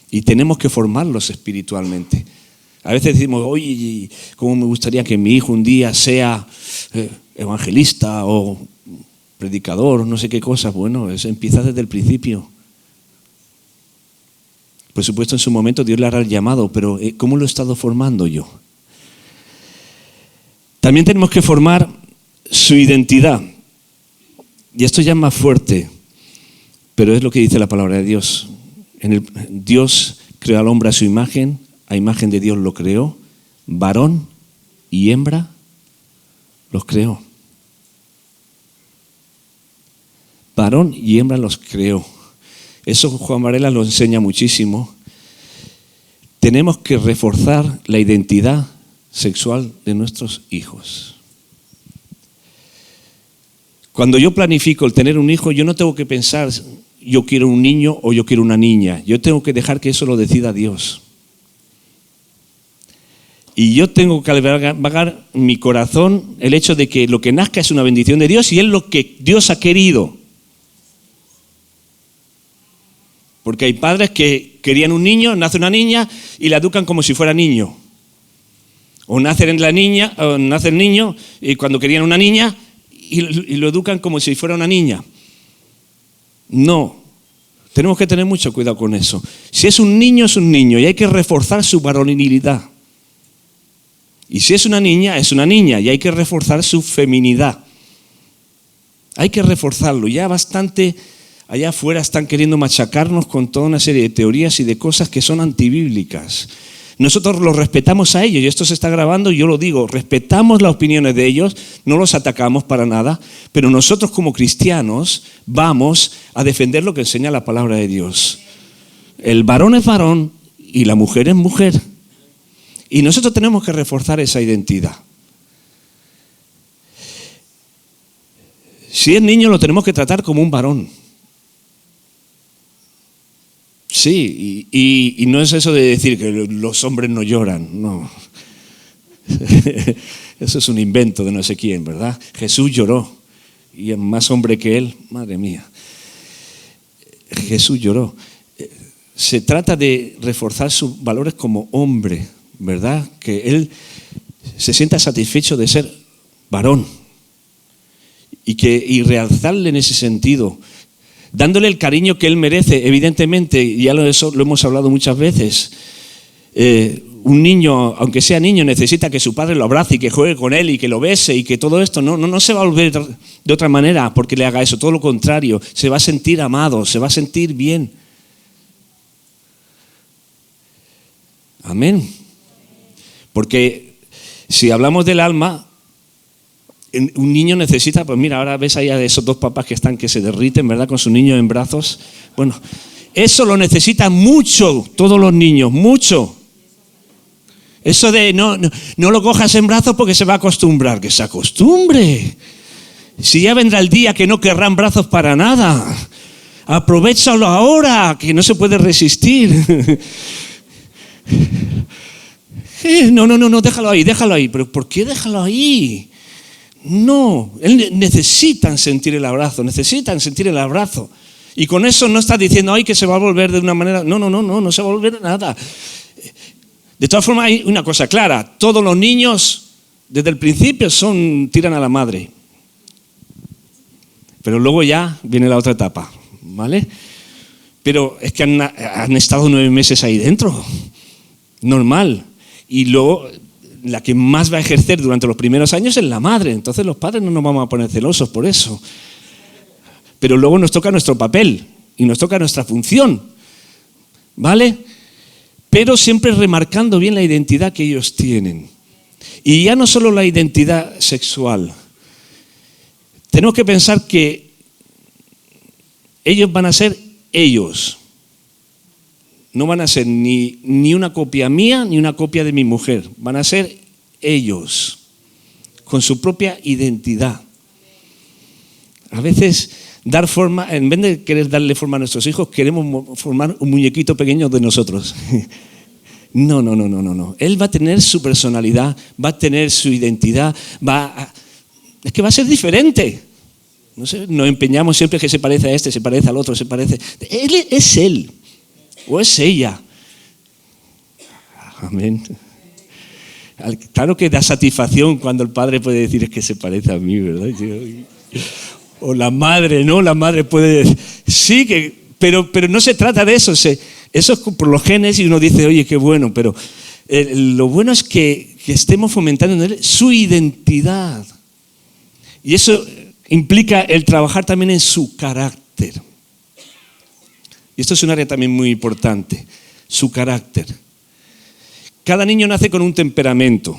Y tenemos que formarlos espiritualmente. A veces decimos, oye, ¿cómo me gustaría que mi hijo un día sea evangelista o predicador, no sé qué cosa? Bueno, eso empieza desde el principio. Por supuesto, en su momento Dios le hará el llamado, pero ¿cómo lo he estado formando yo? También tenemos que formar su identidad. Y esto ya es más fuerte, pero es lo que dice la palabra de Dios. Dios creó al hombre a su imagen, a imagen de Dios lo creó, varón y hembra los creó. Varón y hembra los creó. Eso Juan Varela lo enseña muchísimo. Tenemos que reforzar la identidad sexual de nuestros hijos. Cuando yo planifico el tener un hijo, yo no tengo que pensar yo quiero un niño o yo quiero una niña. Yo tengo que dejar que eso lo decida Dios. Y yo tengo que albergar en mi corazón el hecho de que lo que nazca es una bendición de Dios y es lo que Dios ha querido. Porque hay padres que querían un niño, nace una niña y la educan como si fuera niño. O nace el niño y cuando querían una niña y lo educan como si fuera una niña. No, tenemos que tener mucho cuidado con eso. Si es un niño y hay que reforzar su varonilidad. Y si es una niña y hay que reforzar su feminidad. Hay que reforzarlo, ya bastante. Allá afuera están queriendo machacarnos con toda una serie de teorías y de cosas que son antibíblicas. Nosotros los respetamos a ellos y esto se está grabando y yo lo digo, respetamos las opiniones de ellos, no los atacamos para nada, pero nosotros como cristianos vamos a defender lo que enseña la palabra de Dios. El varón es varón y la mujer es mujer. Y nosotros tenemos que reforzar esa identidad. Si es niño lo tenemos que tratar como un varón. Sí, y no es eso de decir que los hombres no lloran, no. Eso es un invento de no sé quién, ¿verdad? Jesús lloró y es más hombre que él, madre mía. Jesús lloró. Se trata de reforzar sus valores como hombre, ¿verdad? Que él se sienta satisfecho de ser varón y realzarle en ese sentido. Dándole el cariño que él merece, evidentemente, y ya lo hemos hablado muchas veces. Un niño, aunque sea niño, necesita que su padre lo abrace y que juegue con él y que lo bese y que todo esto no se va a volver de otra manera porque le haga eso, todo lo contrario, se va a sentir amado, se va a sentir bien. Amén. Porque si hablamos del alma, Un niño necesita, pues mira, ahora ves ahí a esos dos papás que se derriten, ¿verdad? Con su niño en brazos. Bueno, eso lo necesitan mucho todos los niños, mucho. Eso de no lo cojas en brazos porque se va a acostumbrar, que se acostumbre. Si ya vendrá el día que no querrán brazos para nada. Aprovéchalo ahora, que no se puede resistir. No, déjalo ahí. ¿Pero por qué déjalo ahí? No, necesitan sentir el abrazo. Y con eso no estás diciendo, ay, que se va a volver de una manera. No se va a volver nada. De todas formas, hay una cosa clara. Todos los niños, desde el principio, tiran a la madre. Pero luego ya viene la otra etapa, ¿vale? Pero es que han estado 9 meses ahí dentro. Normal. Y luego, la que más va a ejercer durante los primeros años es la madre. Entonces los padres no nos vamos a poner celosos por eso. Pero luego nos toca nuestro papel y nos toca nuestra función, ¿vale? Pero siempre remarcando bien la identidad que ellos tienen. Y ya no solo la identidad sexual. Tenemos que pensar que ellos van a ser ellos. No van a ser ni una copia mía ni una copia de mi mujer. Van a ser ellos, con su propia identidad. A veces dar forma, en vez de querer darle forma a nuestros hijos, queremos formar un muñequito pequeño de nosotros. No. Él va a tener su personalidad, va a tener su identidad, es que va a ser diferente. No sé, nos empeñamos siempre que se parece a este, se parece al otro, se parece. Él es él o es ella. Amén. Claro que da satisfacción cuando el padre puede decir es que se parece a mí, ¿verdad? O la madre, ¿no? La madre puede decir, sí, pero no se trata de eso. Eso es por los genes y uno dice, oye, qué bueno, pero lo bueno es que estemos fomentando en él su identidad. Y eso implica el trabajar también en su carácter. Y esto es un área también muy importante, su carácter. Cada niño nace con un temperamento.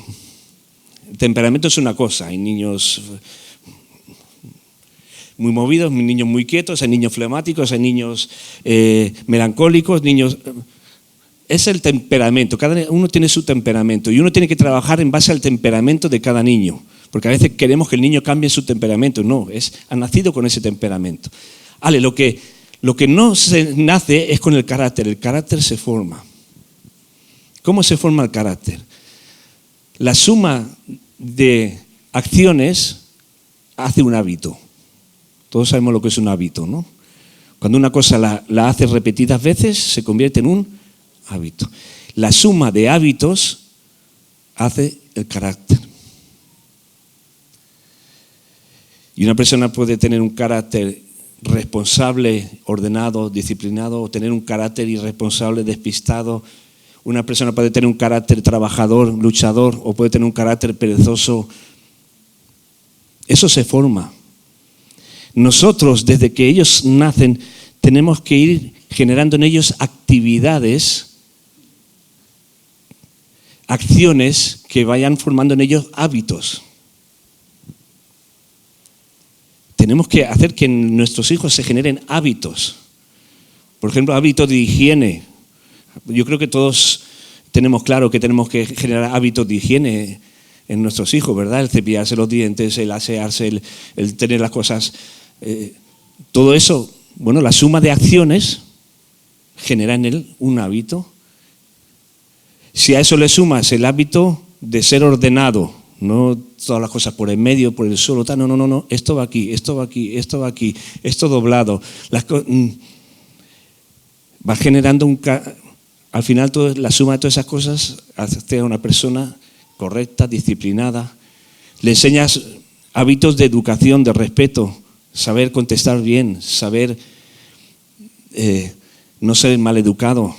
El temperamento es una cosa, hay niños muy movidos, niños muy quietos, hay niños flemáticos, hay niños melancólicos, niños. Es el temperamento, cada uno tiene su temperamento y uno tiene que trabajar en base al temperamento de cada niño, porque a veces queremos que el niño cambie su temperamento, no, ha nacido con ese temperamento. Lo que no se nace es con el carácter se forma. ¿Cómo se forma el carácter? La suma de acciones hace un hábito. Todos sabemos lo que es un hábito, ¿no? Cuando una cosa la haces repetidas veces, se convierte en un hábito. La suma de hábitos hace el carácter. Y una persona puede tener un carácter responsable, ordenado, disciplinado, o tener un carácter irresponsable, despistado. Una persona puede tener un carácter trabajador, luchador, o puede tener un carácter perezoso. Eso se forma. Nosotros, desde que ellos nacen, tenemos que ir generando en ellos acciones que vayan formando en ellos hábitos. Tenemos que hacer que en nuestros hijos se generen hábitos. Por ejemplo, hábitos de higiene. Yo creo que todos tenemos claro que tenemos que generar hábitos de higiene en nuestros hijos, ¿verdad? El cepillarse los dientes, el asearse, el tener las cosas. Todo eso, bueno, la suma de acciones genera en él un hábito. Si a eso le sumas el hábito de ser ordenado, no todas las cosas por el medio, por el suelo, no, esto va aquí, esto va aquí, esto va aquí, esto doblado. Va generando al final la suma de todas esas cosas hace a una persona correcta, disciplinada. Le enseñas hábitos de educación, de respeto, saber contestar bien, saber no ser maleducado.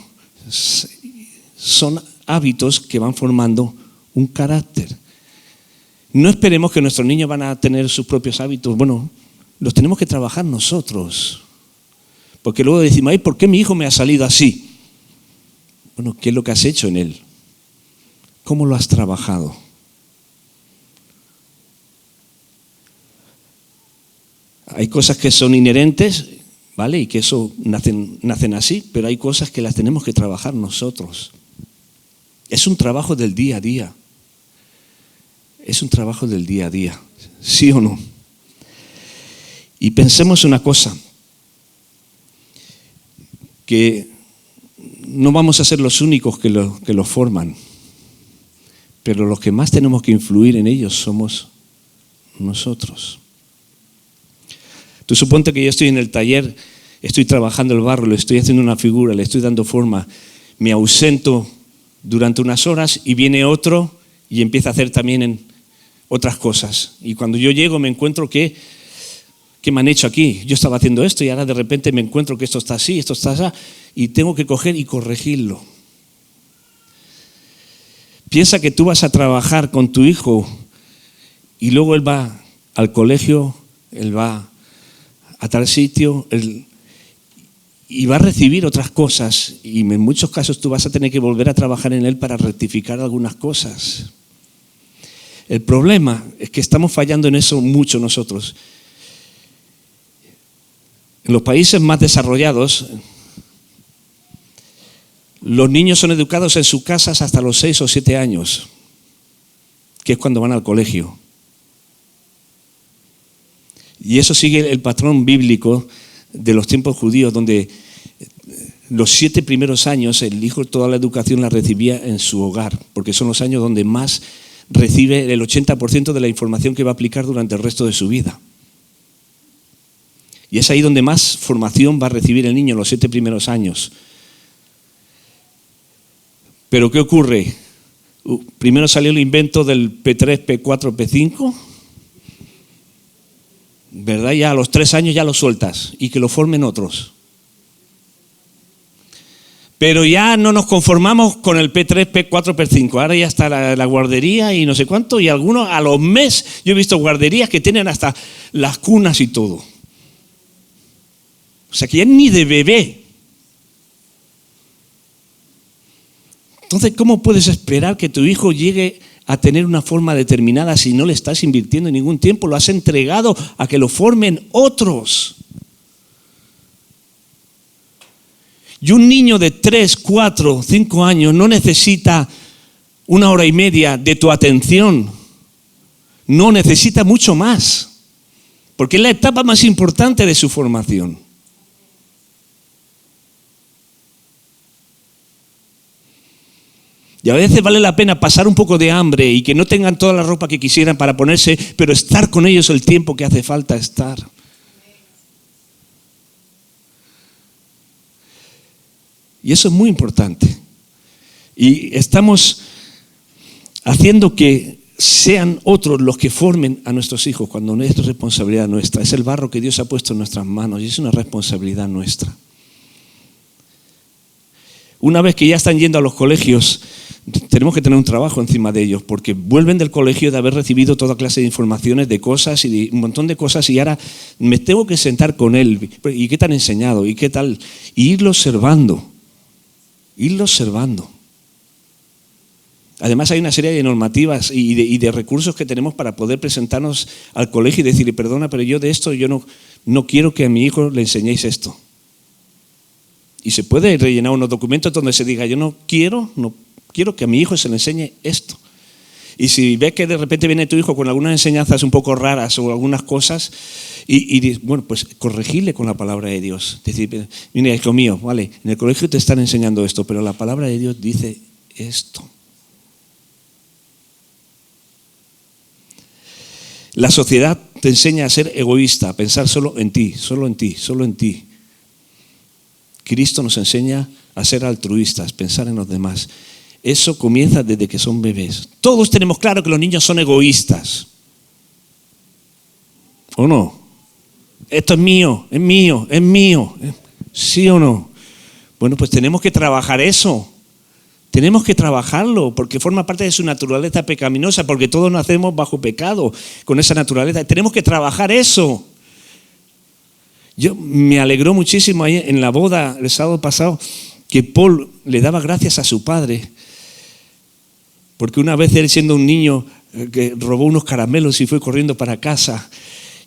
Son hábitos que van formando un carácter. No esperemos que nuestros niños van a tener sus propios hábitos. Bueno, los tenemos que trabajar nosotros. Porque luego decimos, ay, ¿por qué mi hijo me ha salido así? Bueno, ¿qué es lo que has hecho en él? ¿Cómo lo has trabajado? Hay cosas que son inherentes, ¿vale? Y que eso nacen así, pero hay cosas que las tenemos que trabajar nosotros. Es un trabajo del día a día. Es un trabajo del día a día, ¿sí o no? Y pensemos una cosa, que no vamos a ser los únicos que lo forman, pero los que más tenemos que influir en ellos somos nosotros. Tú suponte que yo estoy en el taller, estoy trabajando el barro, le estoy haciendo una figura, le estoy dando forma, me ausento durante unas horas y viene otro y empieza a hacer también otras cosas. Y cuando yo llego me encuentro que ¿qué me han hecho aquí? Yo estaba haciendo esto y ahora de repente me encuentro que esto está así, esto está así, y tengo que coger y corregirlo. Piensa que tú vas a trabajar con tu hijo y luego él va al colegio, él va a tal sitio, y va a recibir otras cosas, y en muchos casos tú vas a tener que volver a trabajar en él para rectificar algunas cosas. El problema es que estamos fallando en eso mucho nosotros. En los países más desarrollados, los niños son educados en sus casas hasta los 6 o 7 años, que es cuando van al colegio. Y eso sigue el patrón bíblico de los tiempos judíos, donde los 7 primeros años el hijo toda la educación la recibía en su hogar, porque son los años donde más recibe el 80% de la información que va a aplicar durante el resto de su vida. Y es ahí donde más formación va a recibir el niño, en los 7 primeros años. Pero ¿qué ocurre? Primero salió el invento del P3, P4, P5, ¿verdad? Ya a los 3 años ya lo sueltas y que lo formen otros. Pero ya no nos conformamos con el P3, P4, P5. Ahora ya está la guardería y no sé cuánto, y algunos a los meses, yo he visto guarderías que tienen hasta las cunas y todo. O sea que ya ni de bebé. Entonces, ¿cómo puedes esperar que tu hijo llegue a tener una forma determinada si no le estás invirtiendo ningún tiempo? Lo has entregado a que lo formen otros. Y un niño de 3, 4, 5 años no necesita 1 hora y media de tu atención. No, necesita mucho más. Porque es la etapa más importante de su formación. Y a veces vale la pena pasar un poco de hambre y que no tengan toda la ropa que quisieran para ponerse, pero estar con ellos el tiempo que hace falta estar. Y eso es muy importante. Y estamos haciendo que sean otros los que formen a nuestros hijos cuando no es responsabilidad nuestra. Es el barro que Dios ha puesto en nuestras manos y es una responsabilidad nuestra. Una vez que ya están yendo a los colegios, tenemos que tener un trabajo encima de ellos, porque vuelven del colegio de haber recibido toda clase de informaciones, de cosas y de un montón de cosas, y ahora me tengo que sentar con él. ¿Y qué te han enseñado? ¿Y qué tal? Y irlo observando. Irlo observando. Además hay una serie de normativas y de recursos que tenemos para poder presentarnos al colegio y decirle, perdona, pero yo de esto yo no quiero que a mi hijo le enseñéis esto. Y se puede rellenar unos documentos donde se diga, yo no quiero que a mi hijo se le enseñe esto. Y si ves que de repente viene tu hijo con algunas enseñanzas un poco raras o algunas cosas, bueno, pues corregirle con la palabra de Dios. Decir, mira, hijo mío, vale, en el colegio te están enseñando esto, pero la palabra de Dios dice esto. La sociedad te enseña a ser egoísta, a pensar solo en ti, solo en ti, solo en ti. Cristo nos enseña a ser altruistas, pensar en los demás. Eso comienza desde que son bebés. Todos tenemos claro que los niños son egoístas. ¿O no? Esto es mío, es mío, es mío. ¿Sí o no? Bueno, pues tenemos que trabajar eso. Tenemos que trabajarlo porque forma parte de su naturaleza pecaminosa, porque todos nacemos bajo pecado con esa naturaleza. Tenemos que trabajar eso. Yo me alegró muchísimo ahí en la boda el sábado pasado que Paul le daba gracias a su padre, porque una vez él siendo un niño que robó unos caramelos y fue corriendo para casa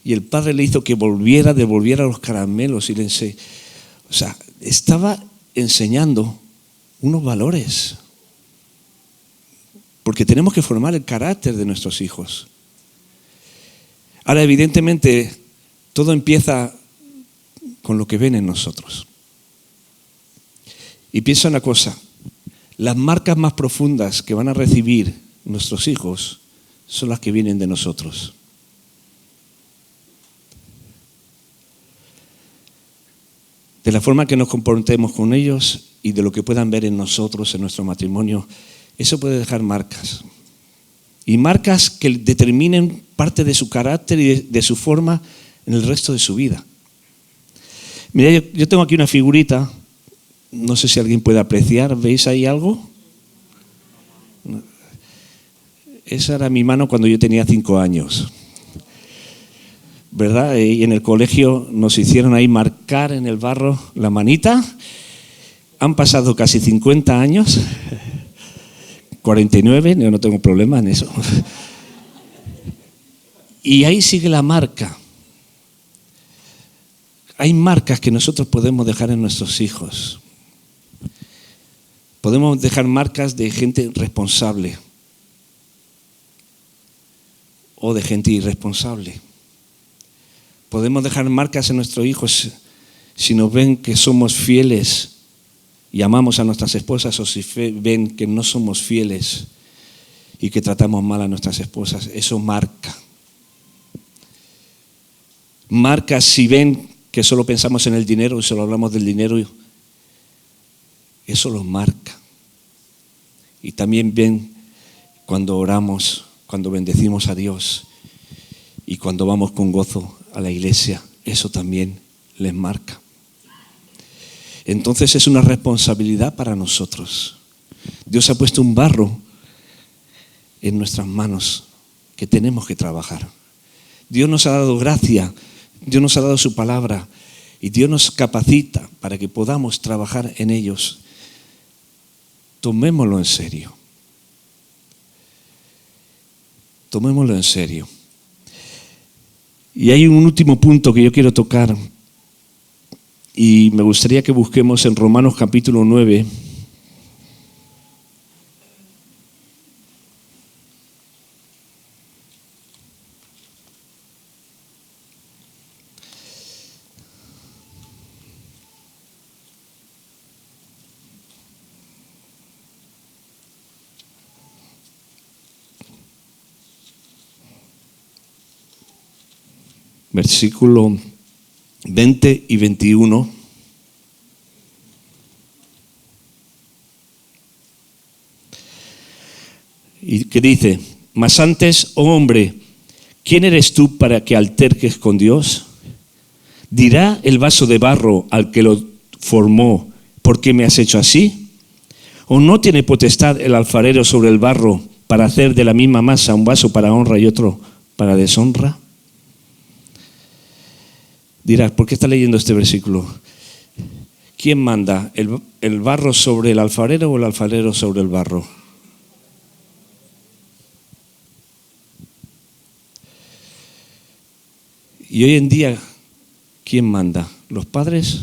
Y el padre le hizo que devolviera los caramelos y estaba enseñando unos valores. Porque tenemos que formar el carácter de nuestros hijos. Ahora, evidentemente, todo empieza con lo que ven en nosotros. Y piensa una cosa, las marcas más profundas que van a recibir nuestros hijos son las que vienen de nosotros. De la forma que nos comportemos con ellos y de lo que puedan ver en nosotros, en nuestro matrimonio, eso puede dejar marcas. Y marcas que determinen parte de su carácter y de su forma en el resto de su vida. Mira, yo tengo aquí una figurita, no sé si alguien puede apreciar, ¿veis ahí algo? Esa era mi mano cuando yo tenía 5 años. ¿Verdad? Y en el colegio nos hicieron ahí marcar en el barro la manita. Han pasado casi 50 años, 49, yo no tengo problema en eso. Y ahí sigue la marca. Hay marcas que nosotros podemos dejar en nuestros hijos. Podemos dejar marcas de gente responsable o de gente irresponsable. Podemos dejar marcas en nuestros hijos si nos ven que somos fieles y amamos a nuestras esposas, o si ven que no somos fieles y que tratamos mal a nuestras esposas. Eso marca. Marca si ven que solo pensamos en el dinero y solo hablamos del dinero. Eso los marca. Y también ven cuando oramos, cuando bendecimos a Dios y cuando vamos con gozo a la iglesia. Eso también les marca. Entonces es una responsabilidad para nosotros. Dios ha puesto un barro en nuestras manos que tenemos que trabajar. Dios nos ha dado gracia, Dios nos ha dado su palabra y Dios nos capacita para que podamos trabajar en ellos. Tomémoslo en serio. Tomémoslo en serio. Y hay un último punto que yo quiero tocar y me gustaría que busquemos en Romanos capítulo 9. Versículo 20 y 21. Y que dice: mas antes, oh hombre, ¿quién eres tú para que alterques con Dios? ¿Dirá el vaso de barro al que lo formó, ¿por qué me has hecho así? ¿O no tiene potestad el alfarero sobre el barro para hacer de la misma masa un vaso para honra y otro para deshonra? Dirás, ¿por qué está leyendo este versículo? ¿Quién manda? ¿El barro sobre el alfarero o el alfarero sobre el barro? Y hoy en día, ¿quién manda? ¿Los padres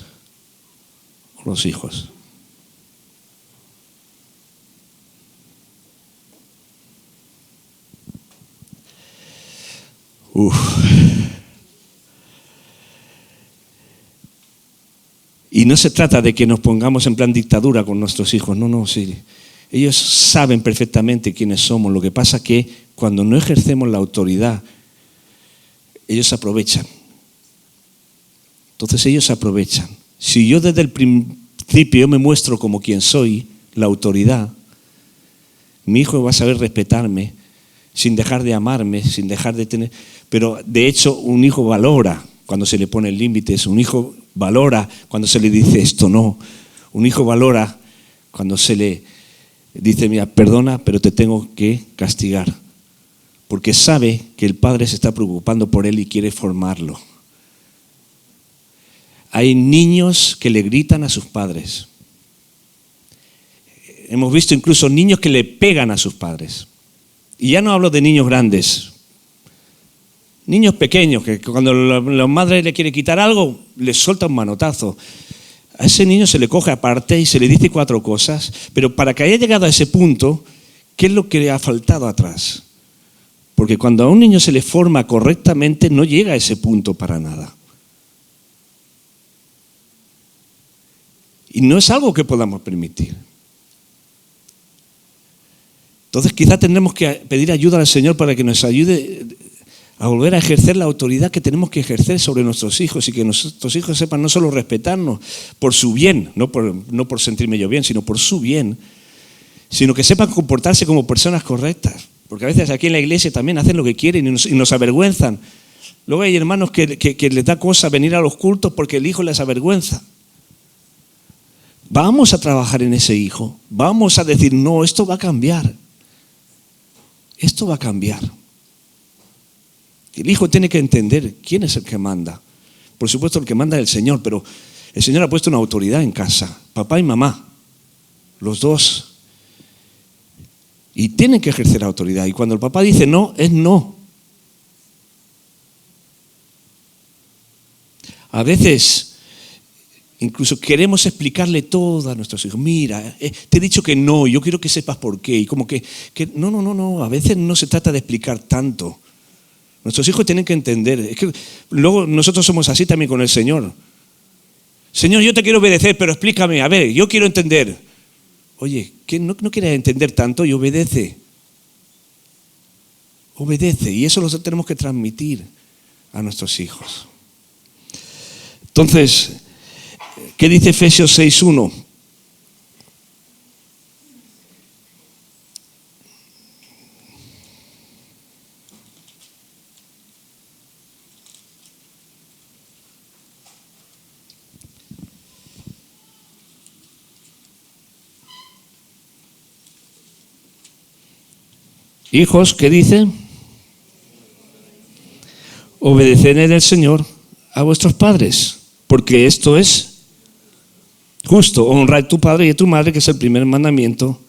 o los hijos? Y no se trata de que nos pongamos en plan dictadura con nuestros hijos, no, sí. Ellos saben perfectamente quiénes somos. Lo que pasa es que cuando no ejercemos la autoridad, ellos se aprovechan. Entonces ellos se aprovechan. Si yo desde el principio me muestro como quien soy, la autoridad, mi hijo va a saber respetarme sin dejar de amarme, sin dejar de tener... Pero de hecho un hijo valora cuando se le ponen límites, un hijo valora cuando se le dice esto no, un hijo valora cuando se le dice, mira, perdona, pero te tengo que castigar, porque sabe que el padre se está preocupando por él y quiere formarlo. Hay niños que le gritan a sus padres. Hemos visto incluso niños que le pegan a sus padres. Y ya no hablo de niños grandes. Niños pequeños, que cuando la madre le quiere quitar algo, le suelta un manotazo. A ese niño se le coge aparte y se le dice 4 cosas, pero para que haya llegado a ese punto, ¿qué es lo que le ha faltado atrás? Porque cuando a un niño se le forma correctamente, no llega a ese punto para nada. Y no es algo que podamos permitir. Entonces quizá tendremos que pedir ayuda al Señor para que nos ayude a volver a ejercer la autoridad que tenemos que ejercer sobre nuestros hijos y que nuestros hijos sepan no solo respetarnos por su bien, no por sentirme yo bien, sino por su bien, sino que sepan comportarse como personas correctas. Porque a veces aquí en la iglesia también hacen lo que quieren y nos avergüenzan. Luego hay hermanos que les da cosa venir a los cultos porque el hijo les avergüenza. Vamos a trabajar en ese hijo. Vamos a decir, no, esto va a cambiar. Esto va a cambiar. El hijo tiene que entender quién es el que manda. Por supuesto, el que manda es el Señor, pero el Señor ha puesto una autoridad en casa. Papá y mamá, los dos. Y tienen que ejercer autoridad. Y cuando el papá dice no, es no. A veces incluso queremos explicarle todo a nuestros hijos. Mira, te he dicho que no, yo quiero que sepas por qué. Y como que no, a veces no se trata de explicar tanto. Nuestros hijos tienen que entender. Es que luego nosotros somos así también con el Señor. Señor, yo te quiero obedecer, pero explícame, a ver, yo quiero entender. Oye, ¿qué no quieres entender tanto? Y obedece. Obedece. Y eso lo tenemos que transmitir a nuestros hijos. Entonces, ¿qué dice Efesios 6:1? Hijos, ¿qué dice? Obedeced en el Señor a vuestros padres, porque esto es justo. Honra a tu padre y a tu madre, que es el primer mandamiento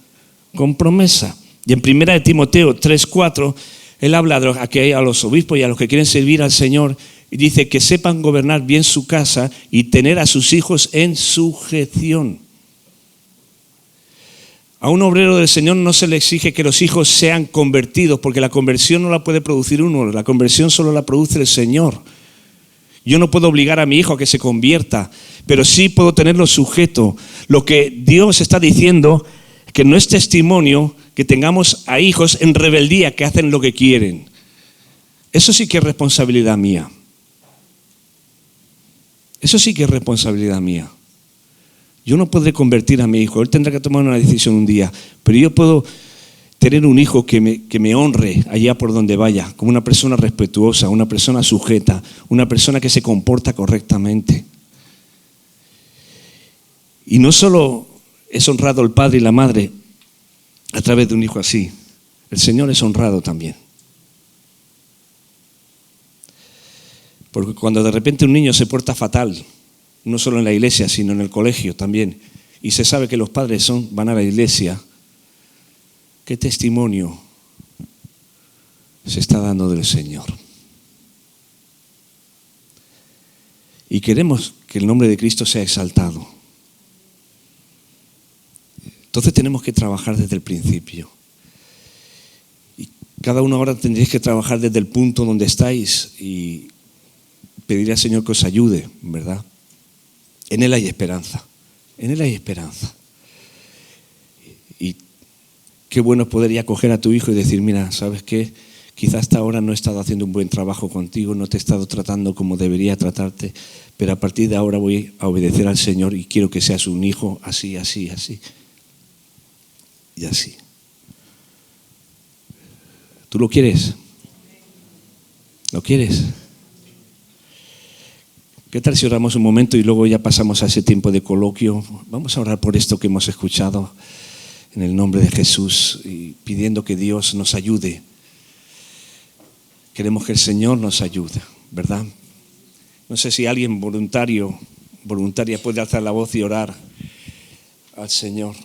con promesa. Y en 1 de Timoteo 3:4, él habla a los obispos y a los que quieren servir al Señor, y dice que sepan gobernar bien su casa y tener a sus hijos en sujeción. A un obrero del Señor no se le exige que los hijos sean convertidos, porque la conversión no la puede producir uno, la conversión solo la produce el Señor. Yo no puedo obligar a mi hijo a que se convierta, pero sí puedo tenerlo sujeto. Lo que Dios está diciendo, que no es testimonio que tengamos a hijos en rebeldía que hacen lo que quieren. Eso sí que es responsabilidad mía. Eso sí que es responsabilidad mía. Yo no podré convertir a mi hijo, él tendrá que tomar una decisión un día, pero yo puedo tener un hijo que me honre allá por donde vaya, como una persona respetuosa, una persona sujeta, una persona que se comporta correctamente. Y no solo es honrado el padre y la madre a través de un hijo así, el Señor es honrado también. Porque cuando de repente un niño se porta fatal, no solo en la iglesia, sino en el colegio también, y se sabe que los padres van a la iglesia, ¿qué testimonio se está dando del Señor? Y queremos que el nombre de Cristo sea exaltado. Entonces tenemos que trabajar desde el principio. Y cada uno ahora tendréis que trabajar desde el punto donde estáis y pedirle al Señor que os ayude, ¿verdad? En Él hay esperanza. En Él hay esperanza. Y qué bueno poder ya coger a tu hijo y decir, mira, ¿sabes qué? Quizás hasta ahora no he estado haciendo un buen trabajo contigo, no te he estado tratando como debería tratarte, pero a partir de ahora voy a obedecer al Señor y quiero que seas un hijo así, así, así. Y así. ¿Tú lo quieres? ¿Lo quieres? ¿Qué tal si oramos un momento y luego ya pasamos a ese tiempo de coloquio? Vamos a orar por esto que hemos escuchado en el nombre de Jesús y pidiendo que Dios nos ayude. Queremos que el Señor nos ayude, ¿verdad? No sé si alguien voluntaria puede alzar la voz y orar al Señor.